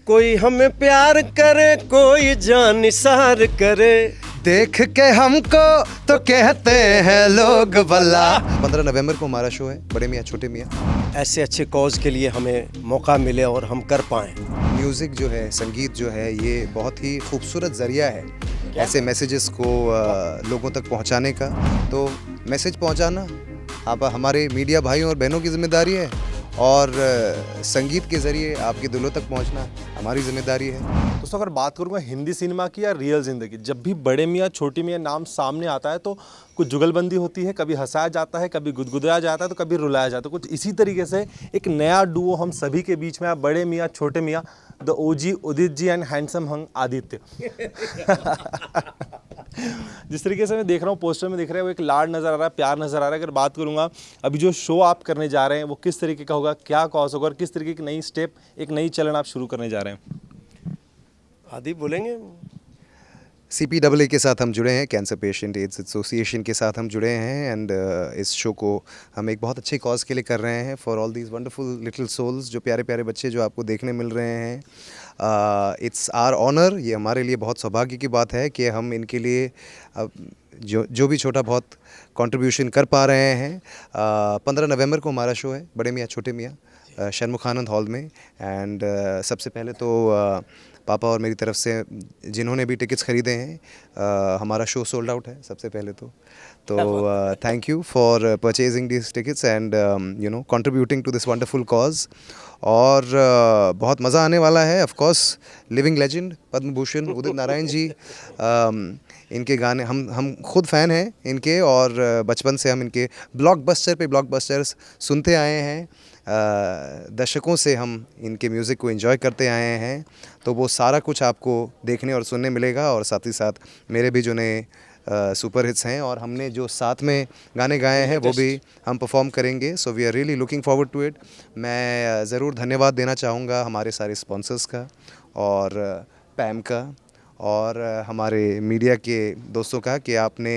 कोई हमें प्यार करे, कोई जान निसार करे, देख के हमको तो कहते हैं लोग भला। 15 नवंबर को हमारा शो है, बड़े मियाँ छोटे मियाँ। ऐसे अच्छे कॉज के लिए हमें मौका मिले और हम कर पाएँ। म्यूज़िक जो है, संगीत जो है, ये बहुत ही खूबसूरत ज़रिया है ऐसे मैसेजेस को लोगों तक पहुंचाने का। तो मैसेज पहुंचाना आप हमारे मीडिया भाइयों और बहनों की जिम्मेदारी है, और संगीत के ज़रिए आपके दिलों तक पहुंचना हमारी जिम्मेदारी है। दोस्तों, अगर बात करूँगा हिंदी सिनेमा की या रियल ज़िंदगी, जब भी बड़े मियाँ छोटी मियाँ नाम सामने आता है तो कुछ जुगलबंदी होती है, कभी हंसाया जाता है, कभी गुदगुदाया जाता है, तो कभी रुलाया जाता है। कुछ इसी तरीके से एक नया डुओ हम सभी के बीच में है, बड़े मियाँ छोटे मियाँ, the OG Udit ji and handsome hunk Aditya. जिस तरीके से मैं देख रहा हूँ, पोस्टर में दिख रहा है, वो एक लाड नज़र आ रहा है, प्यार नज़र आ रहा है। अगर बात करूँगा अभी जो शो आप करने जा रहे हैं वो किस तरीके का होगा, क्या कॉज होगा, और किस तरीके की नई स्टेप, एक नई चलन आप शुरू करने जा रहे हैं? आदि बोलेंगे। CPAA के साथ हम जुड़े हैं, कैंसर पेशेंट एड्स एसोसिएशन के साथ हम जुड़े हैं, एंड इस शो को हम एक बहुत अच्छे कॉज के लिए कर रहे हैं, for all these wonderful little souls, जो प्यारे प्यारे बच्चे जो आपको देखने मिल रहे हैं। इट्स आवर ऑनर, ये हमारे लिए बहुत सौभाग्य की बात है कि हम इनके लिए जो भी छोटा बहुत कंट्रीब्यूशन कर पा रहे हैं। 15 नवंबर को हमारा शो है, बड़े मियाँ छोटे मियाँ, षणमुखानंद हॉल में। एंड सबसे पहले तो पापा और मेरी तरफ से जिन्होंने भी टिकट्स ख़रीदे हैं, हमारा शो सोल्ड आउट है सबसे पहले तो thank you for purchasing this tickets and contributing to this wonderful cause. और बहुत मज़ा आने वाला है। Of course living legend Padma Bhushan Udit Narayan ji, इनके गाने हम खुद फ़ैन हैं इनके, और बचपन से हम इनके ब्लॉकबस्टर्स सुनते आए हैं। दशकों से हम इनके म्यूज़िक को एंजॉय करते आए हैं, तो वो सारा कुछ आपको देखने और सुनने मिलेगा। और साथ ही साथ मेरे भी जो नए सुपर हिट्स हैं और हमने जो साथ में गाने गाए हैं वो भी हम परफॉर्म करेंगे। So we are really looking forward to it. मैं ज़रूर धन्यवाद देना चाहूँगा हमारे सारे स्पॉन्सर्स का, और पैम का, और हमारे मीडिया के दोस्तों का, कि आपने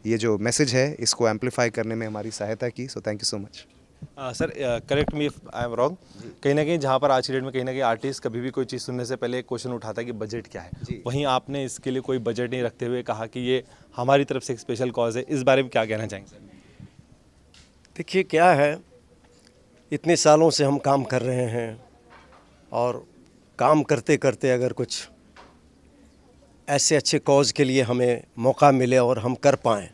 ये जो मैसेज है इसको एम्पलीफाई करने में हमारी सहायता की। So thank you so much. Sir, correct me if I am wrong, कहीं ना कहीं जहाँ पर आज की डेट में कहीं ना कहीं आर्टिस्ट कभी भी कोई चीज़ सुनने से पहले एक क्वेश्चन उठाता है कि बजट क्या है, वहीं आपने इसके लिए कोई बजट नहीं रखते हुए कहा कि ये हमारी तरफ से एक स्पेशल कॉज है। इस बारे में क्या कहना चाहेंगे सर? देखिए क्या है, इतने सालों से हम काम कर रहे हैं, और काम करते करते अगर कुछ ऐसे अच्छे कॉज के लिए हमें मौका मिले और हम कर पाएँ,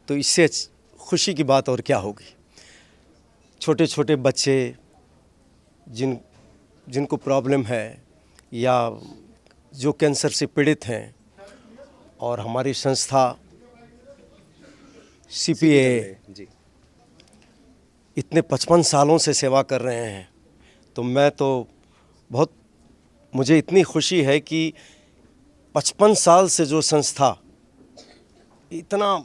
तो इससे खुशी की बात और क्या होगी। छोटे छोटे बच्चे जिनको प्रॉब्लम है, या जो कैंसर से पीड़ित हैं, और हमारी संस्था CPAA जी इतने 55 सालों से सेवा कर रहे हैं, तो मैं तो मुझे इतनी खुशी है कि 55 साल से जो संस्था इतना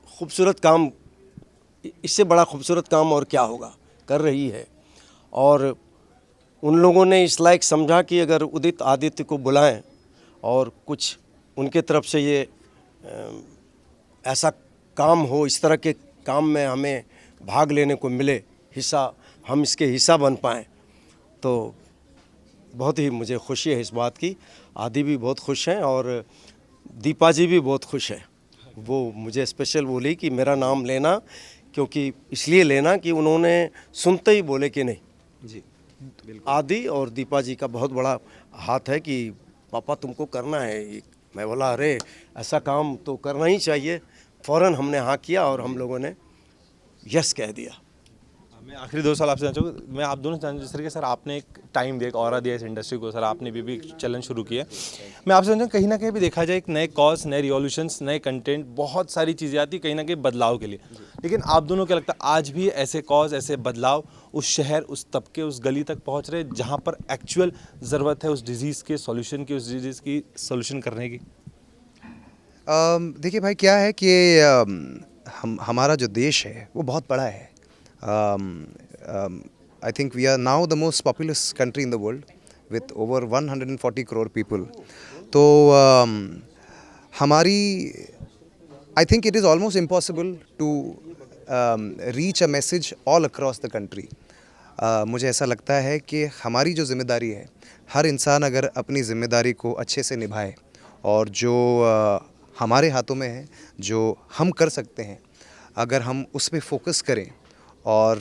खूबसूरत काम, इससे बड़ा खूबसूरत काम और क्या होगा, कर रही है। और उन लोगों ने इस लायक समझा कि अगर उदित आदित्य को बुलाएं और कुछ उनके तरफ से ये ऐसा काम हो, इस तरह के काम में हमें भाग लेने को मिले, हम इसके हिस्सा बन पाएँ, तो बहुत ही मुझे खुशी है इस बात की। आदि भी बहुत खुश हैं और दीपा जी भी बहुत खुश है। वो मुझे स्पेशल बोली कि मेरा नाम लेना, क्योंकि इसलिए लेना कि उन्होंने सुनते ही बोले कि नहीं जी, आदि और दीपा जी का बहुत बड़ा हाथ है कि पापा तुमको करना है। मैं बोला अरे ऐसा काम तो करना ही चाहिए। फ़ौरन हमने हाँ किया और हम लोगों ने यस कह दिया। मैं आखिरी 2 साल आपसे जानना चाहूँगा, मैं आप दोनों जानना, जिस तरीके सर आपने एक टाइम दिया, एक ऑरा दिया इस इंडस्ट्री को, सर आपने भी एक चलन शुरू किया। मैं आपसे जानना, कहीं ना कहीं भी देखा जाए एक नए कॉज, नए रिवॉल्यूशंस, नए कंटेंट, बहुत सारी चीज़ें आती कहीं ना कहीं बदलाव के लिए, लेकिन आप दोनों क्या लगता है आज भी ऐसे कॉज, ऐसे बदलाव उस शहर, उस तबके, उस गली तक पहुँच रहे जहाँ पर एक्चुअल ज़रूरत है उस डिज़ीज़ के सॉल्यूशन की, उस डिज़ीज़ की सॉल्यूशन करने की? देखिए भाई, क्या है कि हमारा जो देश है वो बहुत बड़ा है। I think we are now the most populous country in the world with over 140 crore people. तो हमारी I think it is almost impossible to reach a message all across the country. मुझे ऐसा लगता है कि हमारी जो ज़िम्मेदारी है, हर इंसान अगर अपनी ज़िम्मेदारी को अच्छे से निभाए और जो हमारे हाथों में है, जो हम कर सकते हैं, अगर हम उस पे फोकस करें और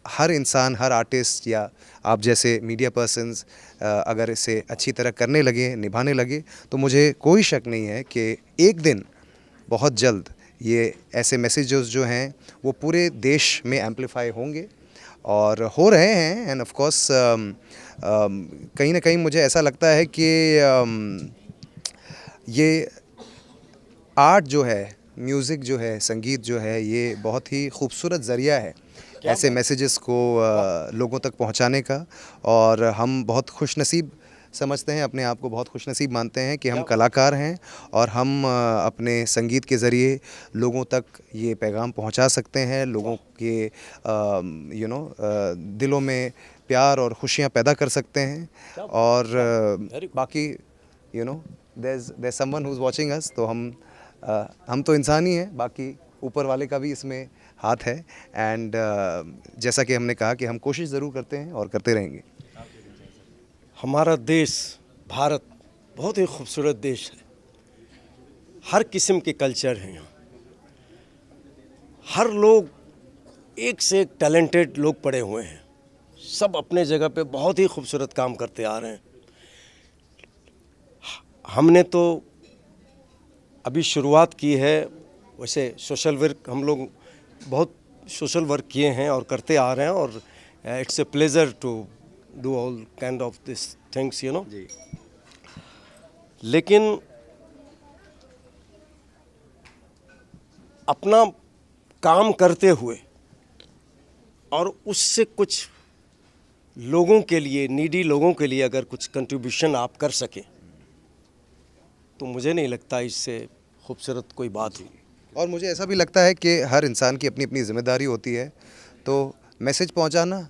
हर इंसान, हर आर्टिस्ट या आप जैसे मीडिया पर्सन्स अगर इसे अच्छी तरह करने लगे, निभाने लगे, तो मुझे कोई शक नहीं है कि एक दिन बहुत जल्द ये ऐसे मैसेजेस जो हैं वो पूरे देश में एम्पलीफाई होंगे और हो रहे हैं। एंड ऑफ कोर्स कहीं ना कहीं मुझे ऐसा लगता है कि ये आर्ट जो है, म्यूज़िक जो है, संगीत जो है, ये बहुत ही खूबसूरत ज़रिया है ऐसे मैसेजेस को लोगों तक पहुंचाने का। और हम बहुत खुशनसीब समझते हैं, अपने आप को बहुत खुशनसीब मानते हैं कि हम कलाकार हैं और हम अपने संगीत के ज़रिए लोगों तक ये पैगाम पहुंचा सकते हैं, लोगों के दिलों में प्यार और खुशियां पैदा कर सकते हैं। और बाकी there's someone who's watching us, तो हम तो इंसान ही हैं, बाकी ऊपर वाले का भी इसमें हाथ है। एंड जैसा कि हमने कहा कि हम कोशिश ज़रूर करते हैं और करते रहेंगे। हमारा देश भारत बहुत ही खूबसूरत देश है। हर किस्म के कल्चर हैं यहाँ, हर लोग एक से एक टैलेंटेड लोग पड़े हुए हैं, सब अपने जगह पे बहुत ही खूबसूरत काम करते आ रहे हैं। हमने तो अभी शुरुआत की है, वैसे सोशल वर्क हम लोग बहुत सोशल वर्क किए हैं और करते आ रहे हैं और it's a pleasure to do all kind of this things जी। लेकिन अपना काम करते हुए और उससे कुछ लोगों के लिए, नीडी लोगों के लिए अगर कुछ कंट्रीब्यूशन आप कर सकें तो मुझे नहीं लगता इससे खूबसूरत कोई बात होगी। और मुझे ऐसा भी लगता है कि हर इंसान की अपनी अपनी ज़िम्मेदारी होती है, तो मैसेज पहुंचाना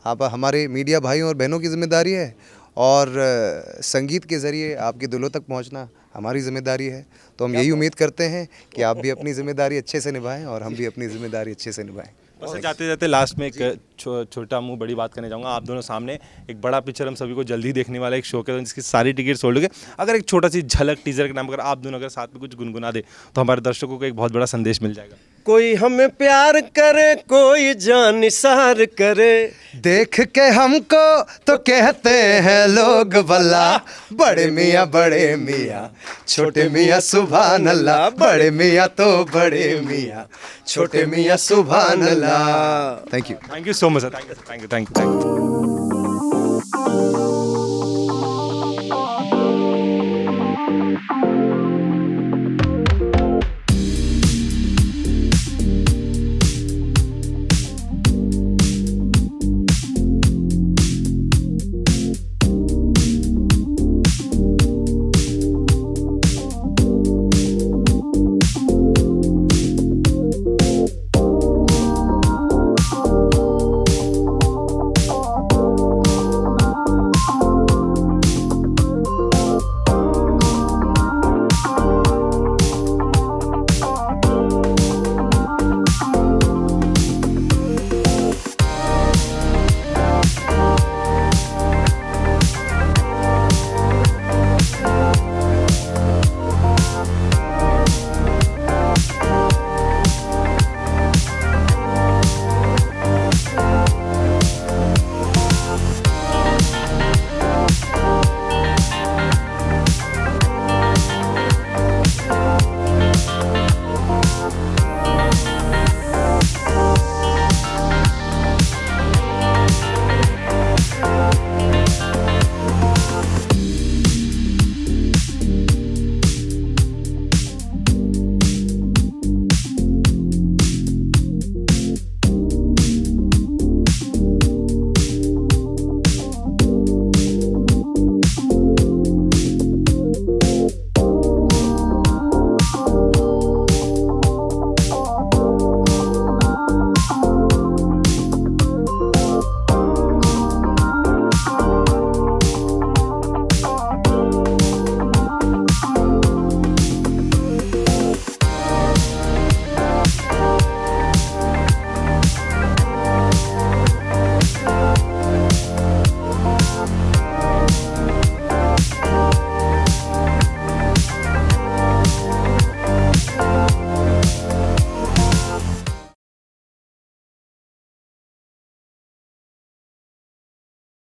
आप हमारे मीडिया भाइयों और बहनों की ज़िम्मेदारी है और संगीत के ज़रिए आपके दिलों तक पहुंचना हमारी ज़िम्मेदारी है। तो हम यही उम्मीद करते हैं कि आप भी अपनी ज़िम्मेदारी अच्छे से निभाएं और हम भी अपनी ज़िम्मेदारी अच्छे से निभाएं। बस जाते जाते लास्ट में एक छोटा मुंह बड़ी बात करने चाहूँगा। आप दोनों सामने एक बड़ा पिक्चर हम सभी को जल्दी देखने वाला एक शो के जिसकी सारी टिकट सोल्ड हो गए। अगर एक छोटा सी झलक टीजर के नाम अगर आप दोनों अगर साथ में कुछ गुनगुना दे तो हमारे दर्शकों को एक बहुत बड़ा संदेश मिल जाएगा। कोई हमें प्यार करे, कोई जान निसार करे, देख के हमको तो कहते हैं लोग भला, बड़े मियाँ छोटे मियाँ सुभान अल्लाह, बड़े मियाँ तो बड़े मियाँ छोटे मियाँ सुभान अल्लाह। Thank you so much sir. Thank you.